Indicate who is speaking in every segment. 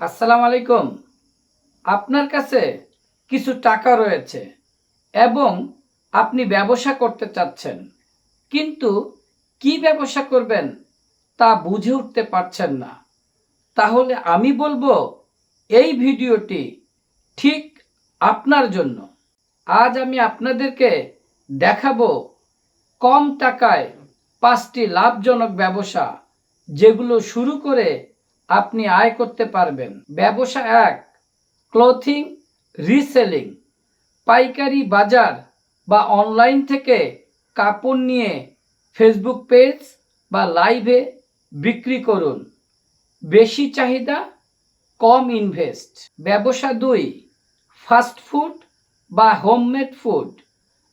Speaker 1: আসসালামু আলাইকুম। আপনার কাছে কিছু টাকা রয়েছে এবং আপনি ব্যবসা করতে চাচ্ছেন, কিন্তু কি ব্যবসা করবেন তা বুঝে উঠতে পারছেন না। তাহলে আমি বলবো এই ভিডিওটি ঠিক আপনার জন্য। আজ আমি আপনাদেরকে দেখাবো কম টাকায় 5টি লাভজনক ব্যবসা, যেগুলো শুরু করে আপনি আয় করতে পারবেন। ব্যবসা 1, ক্লোথিং রিসেলিং। পাইকারি বাজার বা অনলাইন থেকে কাপড় নিয়ে ফেসবুক পেজ বা লাইভে বিক্রি করুন। বেশি চাহিদা, কম ইনভেস্ট। ব্যবসা 2, ফাস্ট ফুড বা হোমমেড ফুড।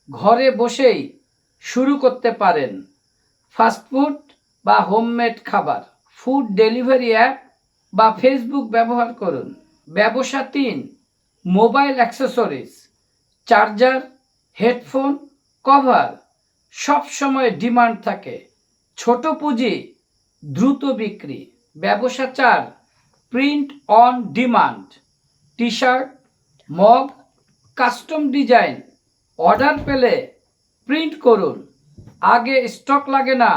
Speaker 1: ঘরে বসেই শুরু করতে পারেন ফাস্ট ফুড বা হোমমেড খাবার। ফুড ডেলিভারি অ্যাপ বা ফেসবুক ব্যবহার করুন। ব্যবসা 3, mobile accessories. Charger, headphone, cover সব সময় ডিমান্ড থাকে। ছোট পুঁজি, দ্রুত বিক্রি। ব্যবসা 4, print on demand. T shirt, mug, custom design. Order পেলে প্রিন্ট করুন, আগে স্টক লাগে না,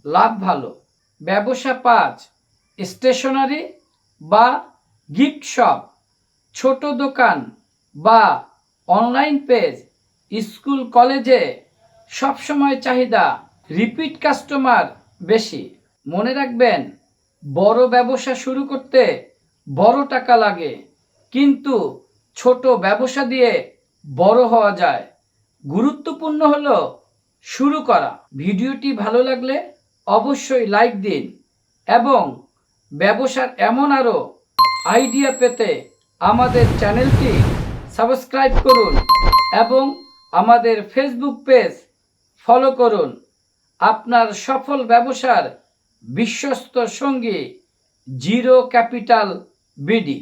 Speaker 1: লাভ ভালো। ব্যবসা 5, স্টেশনারি বা গিফট শপ। ছোট দোকান বা অনলাইন পেজ। স্কুল কলেজে সবসময় চাহিদা, রিপিট কাস্টমার বেশি। মনে রাখবেন, বড় ব্যবসা শুরু করতে বড় টাকা লাগে, কিন্তু ছোট ব্যবসা দিয়ে বড় হওয়া যায়। গুরুত্বপূর্ণ হলো শুরু করা। ভিডিওটি ভালো লাগলে অবশ্যই লাইক দিন এবং ব্যবসার এমন আরও আইডিয়া পেতে আমাদের চ্যানেলটি সাবস্ক্রাইব করুন এবং আমাদের ফেসবুক পেজ ফলো করুন। আপনার সফল ব্যবসার বিশ্বস্ত সঙ্গী জিরো ক্যাপিটাল বিডি।